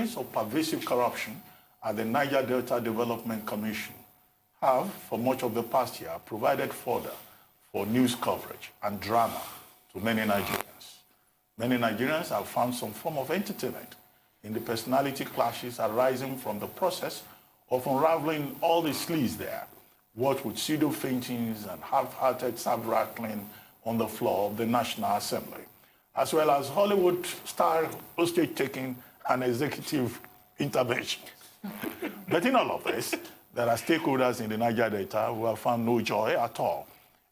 evidence of pervasive corruption at the Niger Delta Development Commission have, for much of the past year, provided fodder for news coverage and drama to many Nigerians. Many Nigerians have found some form of entertainment in the personality clashes arising from the process of unraveling all the sleaze there, what with pseudo-faintings and half-hearted sabre-rattling on the floor of the National Assembly, as well as Hollywood-style hostage-taking and executive intervention. But in all of this, there are stakeholders in the Niger Delta who have found no joy at all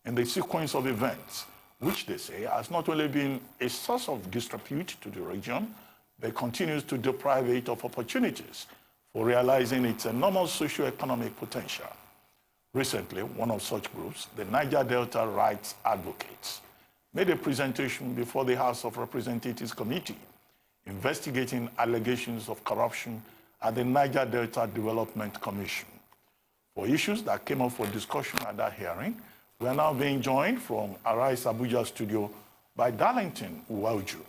in the sequence of events, which they say has not only been a source of disrepute to the region, but continues to deprive it of opportunities for realizing its enormous socio-economic potential. Recently, one of such groups, the Niger Delta Rights Advocates, made a presentation before the House of Representatives Committee investigating allegations of corruption at the Niger Delta Development Commission. For issues that came up for discussion at that hearing, we are now being joined from Arise Abuja studio by Darlington Nwauju,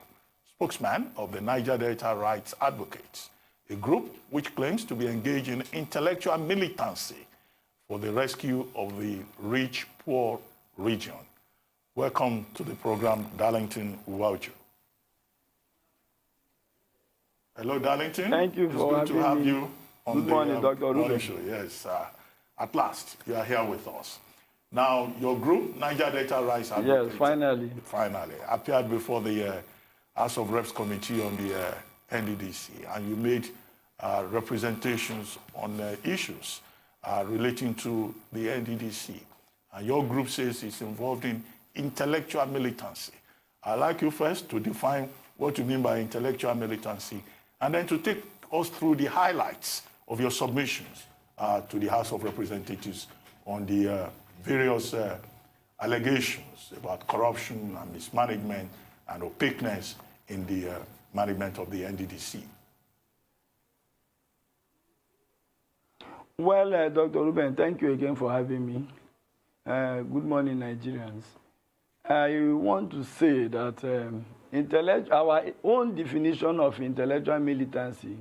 spokesman of the Niger Delta Rights Advocates, a group which claims to be engaged in intellectual militancy for the rescue of the rich-poor region. Welcome to the program, Darlington Nwauju. Hello, Darlington. Thank you for having me. It's good to have you on the morning, Dr. Ruben. Show. Yes, at last, you are here with us. Now, your group, Niger Delta Rights Advocates, yes, finally, appeared before the House of Reps Committee on the NDDC, and you made representations on issues relating to the NDDC. And your group says it's involved in intellectual militancy. I'd like you first to define what you mean by intellectual militancy, and then to take us through the highlights of your submissions to the House of Representatives on the various allegations about corruption and mismanagement and opaqueness in the management of the NDDC. Well, Dr. Ruben, thank you again for having me. Good morning, Nigerians. I want to say that our own definition of intellectual militancy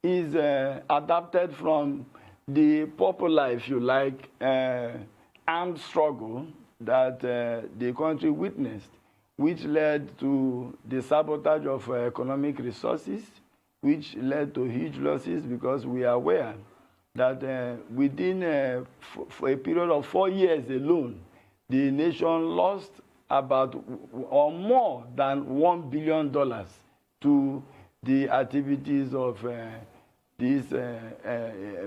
is adapted from the popular, if you like, armed struggle that the country witnessed, which led to the sabotage of economic resources, which led to huge losses, because we are aware that within for a period of 4 years alone, the nation lost about or more than $1 billion to the activities of these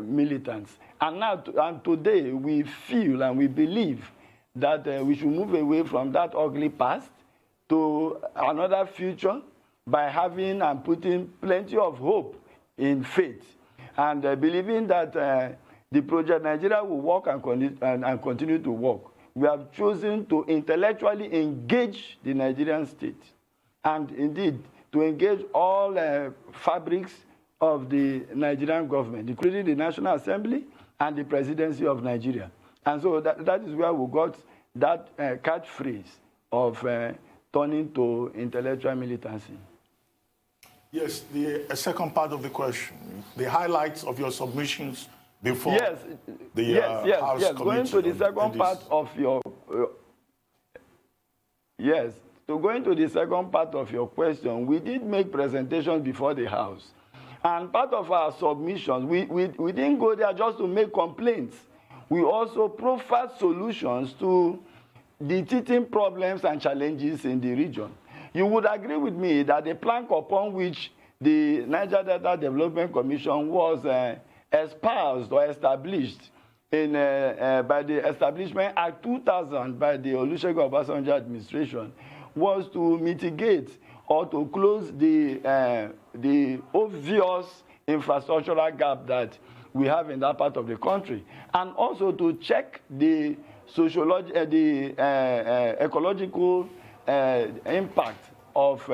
militants. And now, and today, we feel and we believe that we should move away from that ugly past to another future by having and putting plenty of hope in faith, and believing that the project Nigeria will work and continue to work. We have chosen to intellectually engage the Nigerian state, and indeed to engage all fabrics of the Nigerian government, including the National Assembly and the Presidency of Nigeria. And so that is where we got that catchphrase of turning to intellectual militancy. Yes, the second part of the question, the highlights of your submissions before yes, the House Committee. Going to the second part of your going to the second part of your question, we did make presentations before the House. And part of our submissions, we didn't go there just to make complaints. We also proffered solutions to the teething problems and challenges in the region. You would agree with me that the plank upon which the Niger Delta Development Commission was espoused or established by the Establishment Act 2000 by the Olusegun Obasanjo administration was to mitigate or to close the obvious infrastructural gap that we have in that part of the country, and also to check the ecological impact of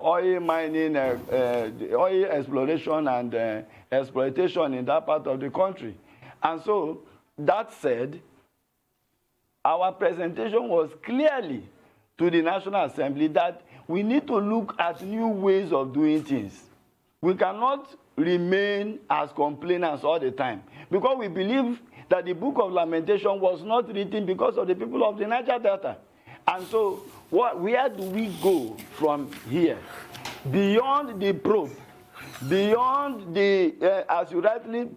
oil mining, oil exploration and exploitation in that part of the country. And so, that said, our presentation was clearly to the National Assembly that we need to look at new ways of doing things. we cannot remain as complainants all the time, because we believe that the book of lamentation was not written because of the people of the Niger Delta. And so where do we go from here? Beyond the probe, beyond the, as you rightly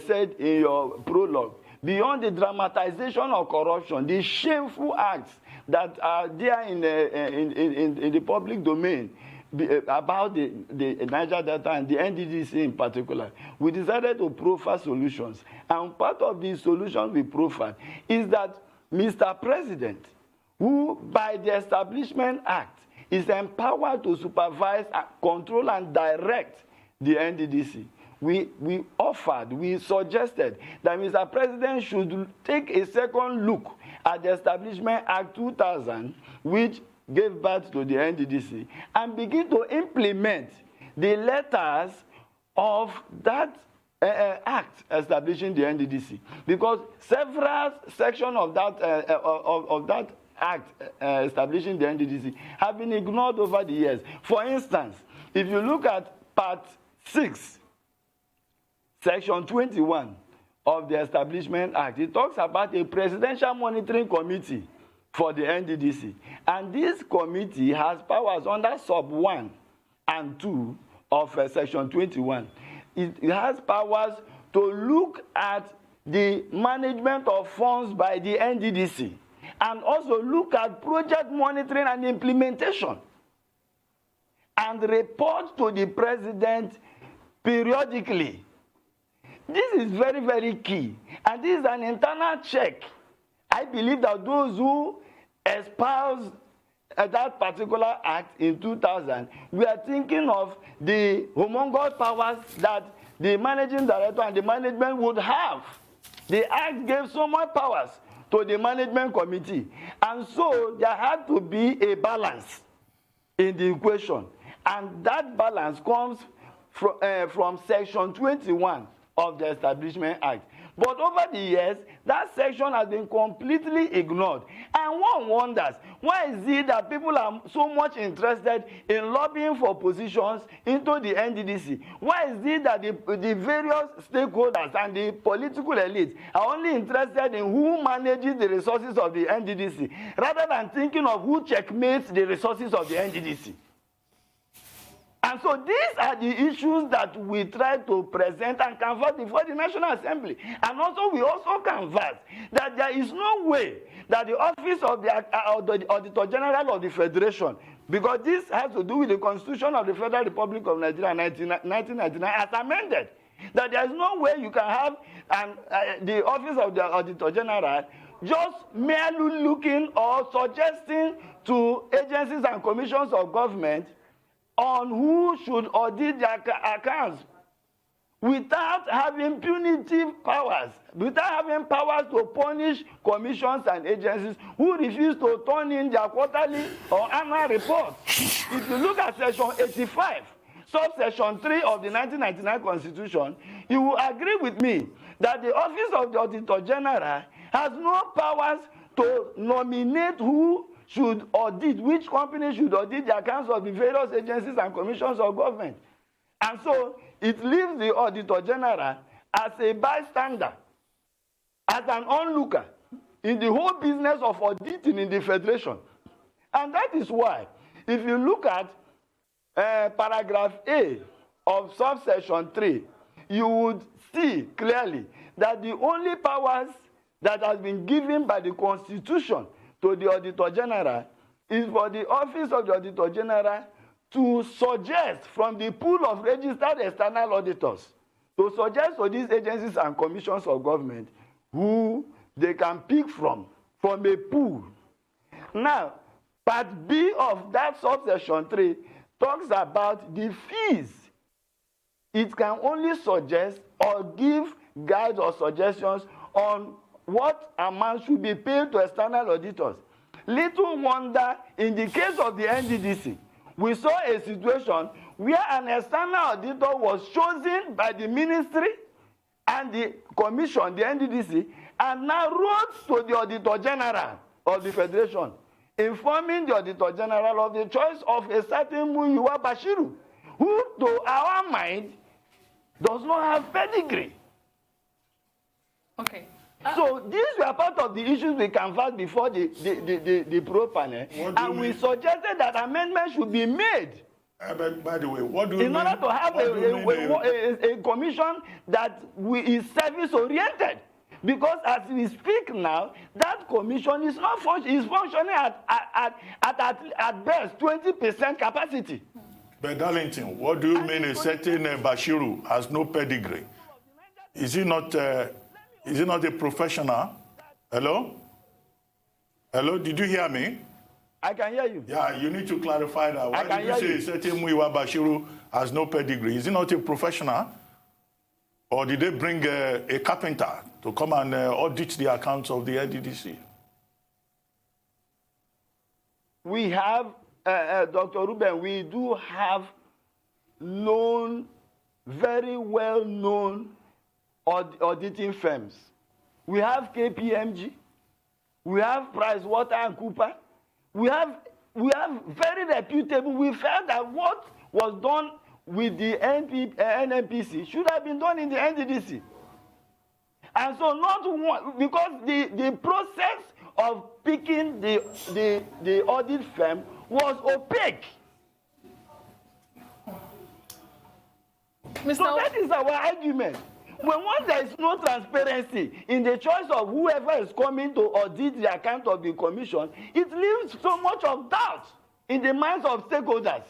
said in your prologue, beyond the dramatization of corruption, the shameful acts that are there in the public domain about the Niger Delta and the NDDC in particular, we decided to profile solutions. And part of the solutions we profiled is that Mr. President, who by the Establishment Act is empowered to supervise, control, and direct the NDDC, we suggested that Mr. President should take a second look at the Establishment Act 2000, which gave birth to the NDDC, and begin to implement the letters of that act establishing the NDDC. Because several sections of that act establishing the NDDC have been ignored over the years. For instance, if you look at Part 6, Section 21 of the Establishment Act, it talks about a presidential monitoring committee for the NDDC. And this committee has powers under Sub 1 and 2 of Section 21. It has powers to look at the management of funds by the NDDC and also look at project monitoring and implementation and report to the president periodically. This is very, very key. And this is an internal check. I believe that those who espoused that particular act in 2000, we are thinking of the humongous powers that the managing director and the management would have. The act gave so much powers to the management committee. And so there had to be a balance in the equation. And that balance comes from Section 21 of the Establishment Act. But over the years, that section has been completely ignored. And one wonders, why is it that people are so much interested in lobbying for positions into the NDDC? Why is it that the various stakeholders and the political elites are only interested in who manages the resources of the NDDC, rather than thinking of who checkmates the resources of the NDDC? And so these are the issues that we try to present and canvass before the National Assembly. And also we also canvass that there is no way that the office of the Auditor General of the Federation, because this has to do with the Constitution of the Federal Republic of Nigeria 1999 as amended, that there is no way you can have the office of the Auditor General just merely looking or suggesting to agencies and commissions of government on who should audit their accounts without having punitive powers, without having powers to punish commissions and agencies who refuse to turn in their quarterly or annual reports. If you look at Section 85, subsection 3 of the 1999 Constitution, you will agree with me that the Office of the Auditor General has no powers to nominate who should audit, which company should audit the accounts of the various agencies and commissions of government. And so it leaves the Auditor General as a bystander, as an onlooker in the whole business of auditing in the Federation. And that is why, if you look at paragraph A of subsection 3, you would see clearly that the only powers that has been given by the Constitution to the Auditor General is for the Office of the Auditor General to suggest from the pool of registered external auditors, to suggest to these agencies and commissions of government who they can pick from a pool. Now, Part B of that subsection 3 talks about the fees. It can only suggest or give guides or suggestions on what amount should be paid to external auditors. Little wonder, in the case of the NDDC, we saw a situation where an external auditor was chosen by the ministry and the commission, the NDDC, and now wrote to the Auditor General of the Federation, informing the Auditor General of the choice of a certain Muyiwa Bashiru, who, to our mind, does not have pedigree. Okay. So these were part of the issues we canvassed before the pro panel, and we suggested that amendments should be made. But by the way, what do you in mean? order to have a commission that is service-oriented? Because as we speak now, that commission is not functioning at best 20% capacity. But Darlington, what do you mean a certain Bashiru has no pedigree? Is he not a professional? Hello? Hello, did you hear me? I can hear you. Yeah, you need to clarify that. Why did you say a certain Muiwa Bashiru has no pedigree? Is he not a professional? Or did they bring a carpenter to come and audit the accounts of the NDDC? We have, Dr. Ruben, we do have very well-known auditing firms. We have KPMG. We have PricewaterhouseCoopers. We have very reputable. We felt that what was done with the NNPC should have been done in the NDDC. And so not one, because the process of picking the audit firm was opaque. So that is our argument. When once there is no transparency in the choice of whoever is coming to audit the account of the commission, it leaves so much of doubt in the minds of stakeholders.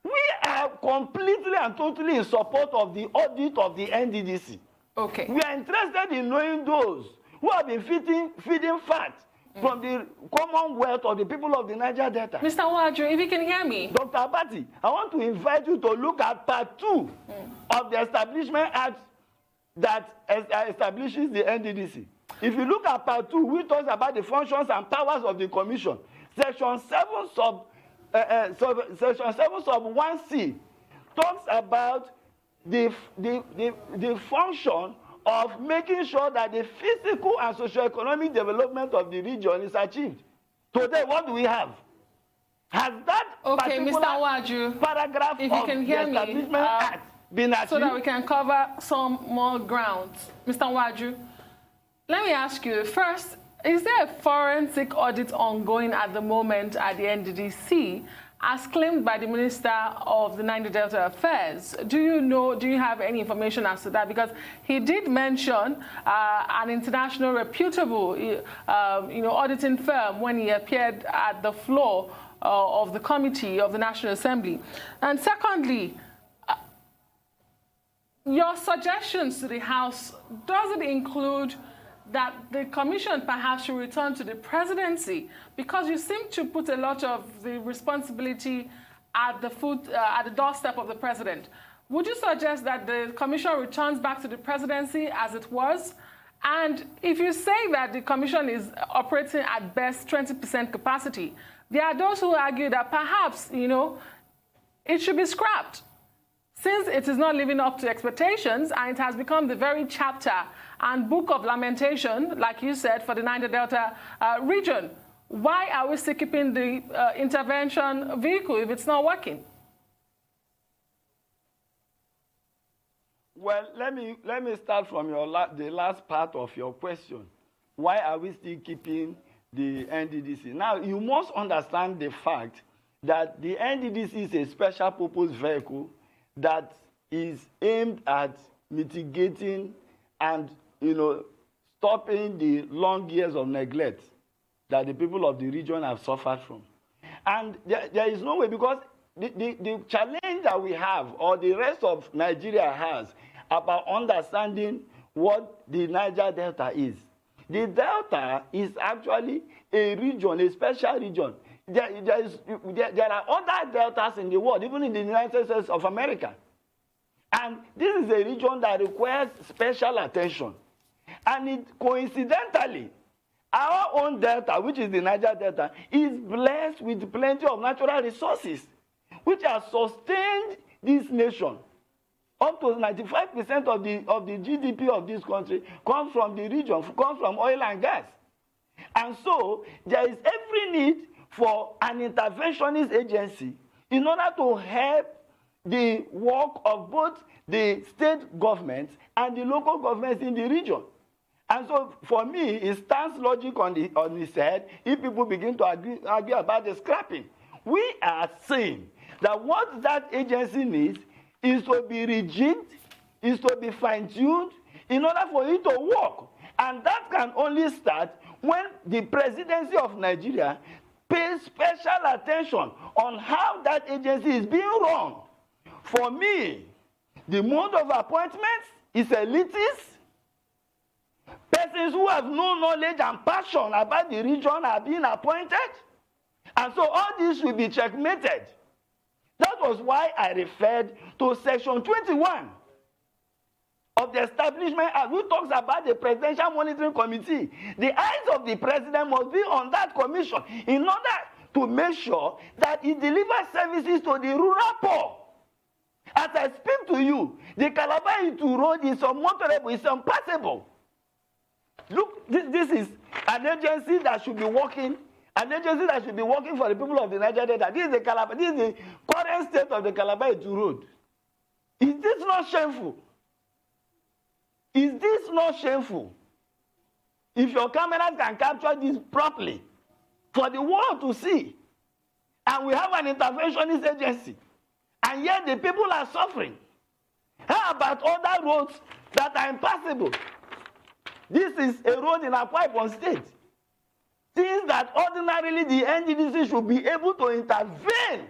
We are completely and totally in support of the audit of the NDDC. Okay. We are interested in knowing those who have been feeding fat from the commonwealth of the people of the Niger Delta. Mr. Nwauju, if you can hear me. Dr. Abati, I want to invite you to look at part 2 of the Establishment Act that establishes the NDDC. If you look at part 2, which talks about the functions and powers of the commission, section 7 sub 1C talks about the function of making sure that the physical and socio-economic development of the region is achieved. Today, what do we have? Has that particular paragraph of the Establishment Act been achieved? So that we can cover some more grounds. Mr. Nwauju, let me ask you, first, is there a forensic audit ongoing at the moment at the NDDC, as claimed by the Minister of the Niger Delta Affairs? Do you have any information as to that? Because he did mention an international reputable auditing firm when he appeared at the floor of the committee of the National Assembly. And secondly, your suggestions to the House, does it include that the commission perhaps should return to the presidency, because you seem to put a lot of the responsibility at the doorstep of the president? Would you suggest that the commission returns back to the presidency as it was? And if you say that the commission is operating at best 20% capacity, there are those who argue that perhaps, it should be scrapped, since it is not living up to expectations and it has become the very chapter and book of lamentation, like you said, for the Niger Delta region. Why are we still keeping the intervention vehicle if it's not working? Well, let me start from the last part of your question. Why are we still keeping the NDDC? Now, you must understand the fact that the NDDC is a special purpose vehicle that is aimed at mitigating and stopping the long years of neglect that the people of the region have suffered from. And there is no way, because the challenge that we have, or the rest of Nigeria has, about understanding what the Niger Delta is. The Delta is actually a region, a special region. There are other deltas in the world, even in the United States of America. And this is a region that requires special attention. And coincidentally, our own delta, which is the Niger Delta, is blessed with plenty of natural resources, which have sustained this nation. Up to 95% of the GDP of this country comes from the region, comes from oil and gas. And so there is every need for an interventionist agency in order to help the work of both the state governments and the local governments in the region. And so, for me, it stands logic on its head if people begin to argue about the scrapping. We are saying that what that agency needs is to be rejigged, is to be fine-tuned in order for it to work. And that can only start when the presidency of Nigeria pays special attention on how that agency is being run. For me, the mode of appointments is elitist. Persons who have no knowledge and passion about the region are being appointed. And so all this will be checkmated. That was why I referred to Section 21 of the Establishment Act, which talks about the Presidential Monitoring Committee. The eyes of the president must be on that commission in order to make sure that it delivers services to the rural poor. As I speak to you, the Calabar-Itu Road is unmotorable, it's impassable. Look, this is an agency that should be working, for the people of the Niger Delta. This is the current state of the Calabar-Itu Road. Is this not shameful? Is this not shameful? If your cameras can capture this properly, for the world to see, and we have an interventionist agency, and yet the people are suffering. How about other roads that are impassable? This is a road in Akwa Ibom State. Things that ordinarily the NDDC should be able to intervene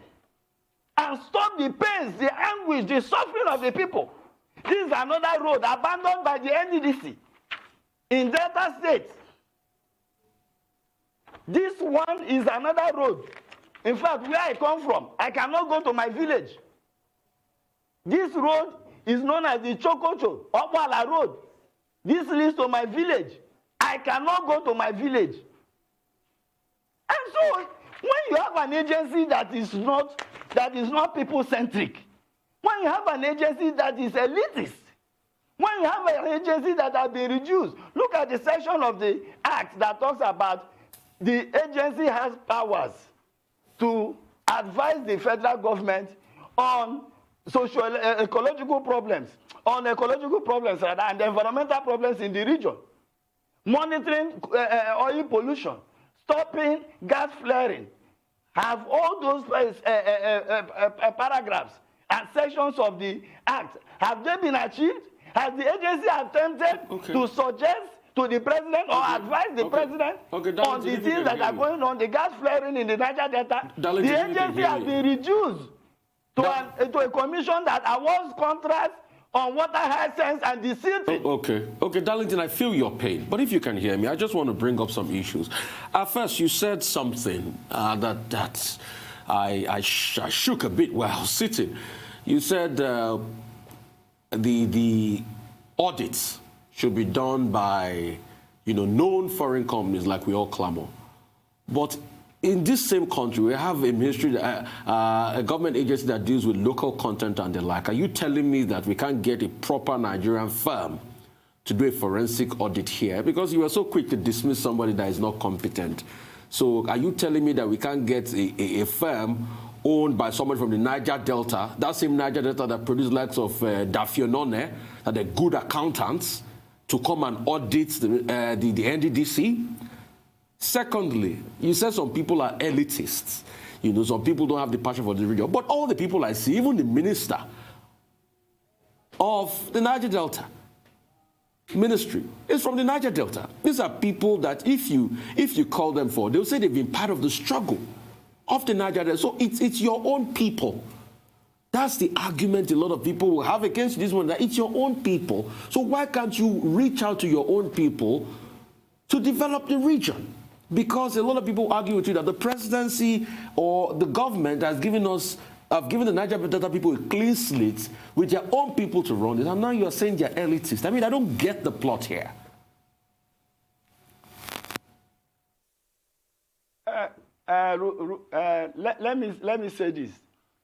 and stop the pains, the anguish, the suffering of the people. This is another road abandoned by the NDDC in Delta State. This one is another road. In fact, where I come from, I cannot go to my village. This road is known as the Chokocho, Okwala Road. This leads to my village. I cannot go to my village. And so, when you have an agency that is not people-centric, when you have an agency that is elitist, when you have an agency that has been reduced, look at the section of the Act that talks about the agency has powers to advise the federal government on ecological problems and environmental problems in the region, monitoring oil pollution, stopping gas flaring. Have all those paragraphs and sections of the Act, have they been achieved? Has the agency attempted to suggest to the president or advise the president on the things that are going on, the gas flaring in the Niger Delta? The agency has been reduced to a commission that awards contracts on water hyacinths and the silting. Okay, Darlington, I feel your pain, but if you can hear me, I just want to bring up some issues. First, you said something that I shook a bit while I was sitting. You said the audits should be done by, known foreign companies like we all clamor. But in this same country, we have a ministry, a government agency that deals with local content and the like. Are you telling me that we can't get a proper Nigerian firm to do a forensic audit here? Because you were so quick to dismiss somebody that is not competent. So are you telling me that we can't get a firm owned by somebody from the Niger Delta, that same Niger Delta that produced likes of Dafionone, that are good accountants, to come and audit the NDDC? Secondly, you said some people are elitists. Some people don't have the passion for the region. But all the people I see, even the minister of the Niger Delta ministry, is from the Niger Delta. These are people that if you call them for, they'll say they've been part of the struggle of the Niger Delta. So it's your own people. That's the argument a lot of people will have against this one, that it's your own people. So why can't you reach out to your own people to develop the region? Because a lot of people argue with you that the presidency or the government has given the Niger Delta people a clean slate with their own people to run it, and now you're saying they're elitist. I mean, I don't get the plot here. Let me say this,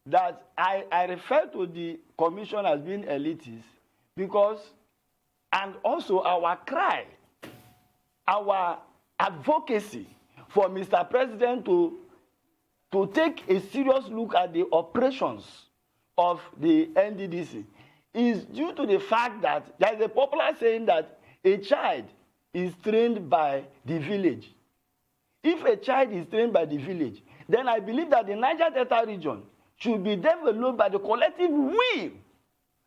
that I refer to the commission as being elitist because, and also our cry, our advocacy for Mr. President to take a serious look at the operations of the NDDC is due to the fact that there is a popular saying that a child is trained by the village. If a child is trained by the village, then I believe that the Niger Delta region should be developed by the collective will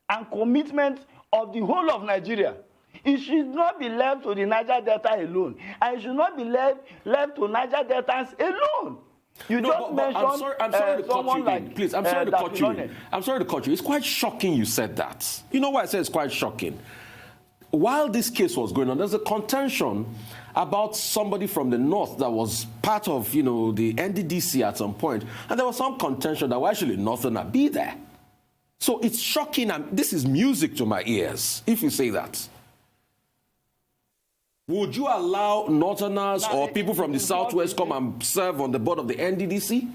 and commitment of the whole of Nigeria. It should not be left to the Niger Delta alone, and it should not be left to Niger Deltans alone. You just mentioned I'm sorry to cut you like, in. Please, I'm sorry to cut you in. I'm sorry to cut you. It's quite shocking you said that. You know why I say it's quite shocking? While this case was going on, there's a contention about somebody from the north that was part of, the NDDC at some point, and there was some contention that why should a northerner be there? So it's shocking, and this is music to my ears, if you say that. Would you allow northerners or people from the southwest come and serve on the board of the NDDC?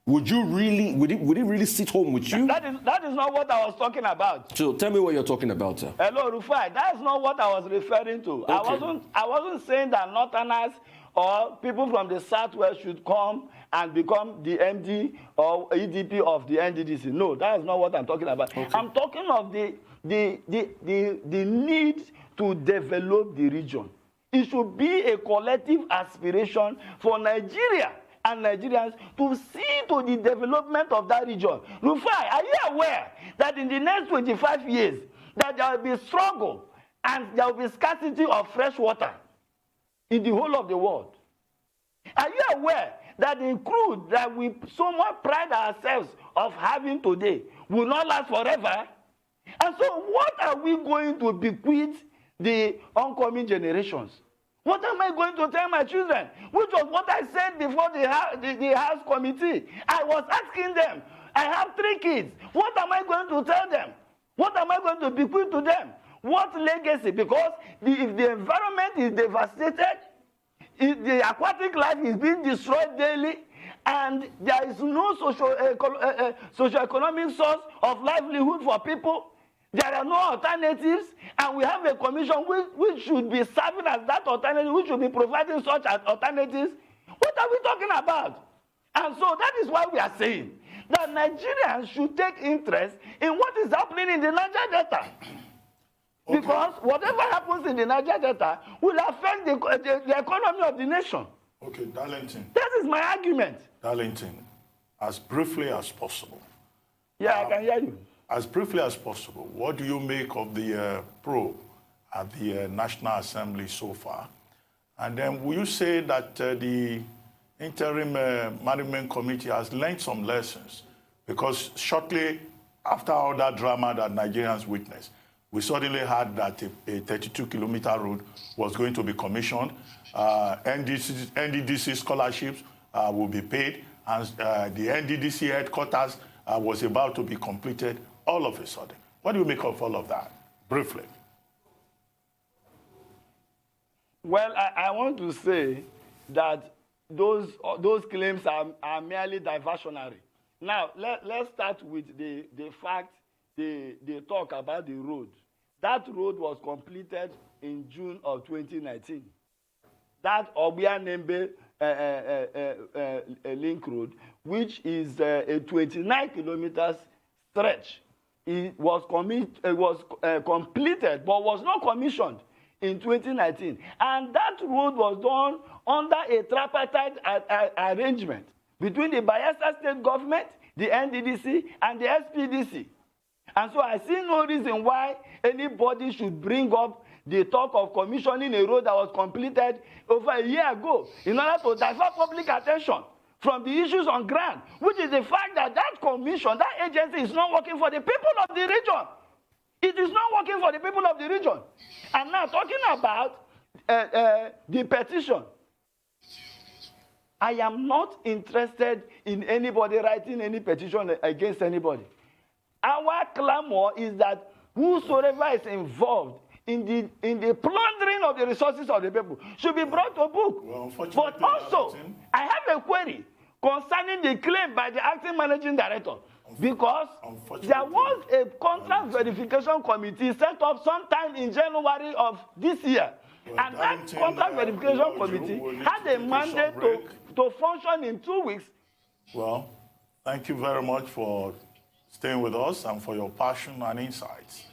Would you really, would it really sit home with you? That is not what I was talking about. So tell me what you're talking about, sir. Hello, Rufai. That's not what I was referring to. Okay. I wasn't saying that northerners or people from the southwest should come and become the MD or EDP of the NDDC. No, that is not what I'm talking about. Okay. I'm talking of the need to develop the region. It should be a collective aspiration for Nigeria and Nigerians to see to the development of that region. Rufai, are you aware that in the next 25 years that there will be struggle and there will be scarcity of fresh water in the whole of the world? Are you aware that the crude that we so much pride ourselves of having today will not last forever? And so what are we going to bequeath the oncoming generations? What am I going to tell my children? Which was what I said before the House committee. I was asking them, I have 3 kids. What am I going to tell them? What am I going to bequeath to them? What legacy? Because if the environment is devastated, if the aquatic life is being destroyed daily, and there is no socio-economic source of livelihood for people, there are no alternatives, and we have a commission which should be serving as that alternative, which should be providing such alternatives. What are we talking about? And so that is why we are saying that Nigerians should take interest in what is happening in the Niger Delta. Okay. Because whatever happens in the Niger Delta will affect the economy of the nation. Okay, Darlington. That is my argument. Darlington, as briefly as possible. Yeah, I can hear you. As briefly as possible, what do you make of the probe at the National Assembly so far? And then will you say that the Interim Management Committee has learned some lessons? Because shortly after all that drama that Nigerians witnessed, we suddenly heard that a 32-kilometer road was going to be commissioned. NDDC scholarships will be paid, and the NDDC headquarters was about to be completed all of a sudden. What do you make of all of that, briefly? Well, I want to say that those claims are merely diversionary. Now, let's start with the fact they talk about the road. That road was completed in June of 2019. That Obianembe link road, which is a 29 kilometers stretch, it was completed but was not commissioned in 2019. And that road was done under a tripartite arrangement between the Bayelsa State government, the NDDC, and the SPDC. And so I see no reason why anybody should bring up the talk of commissioning a road that was completed over a year ago in order to divert public attention from the issues on ground, which is the fact that that commission, that agency is not working for the people of the region. It is not working for the people of the region. And now talking about the petition, I am not interested in anybody writing any petition against anybody. Our clamor is that whosoever is involved in the plundering of the resources of the people should be brought to book. Well, but also, I have a query concerning the claim by the acting managing director, because there was a contract verification committee set up sometime in January of this year. Well, and that contract verification committee had a mandate to function in 2 weeks. Well, thank you very much for staying with us and for your passion and insights.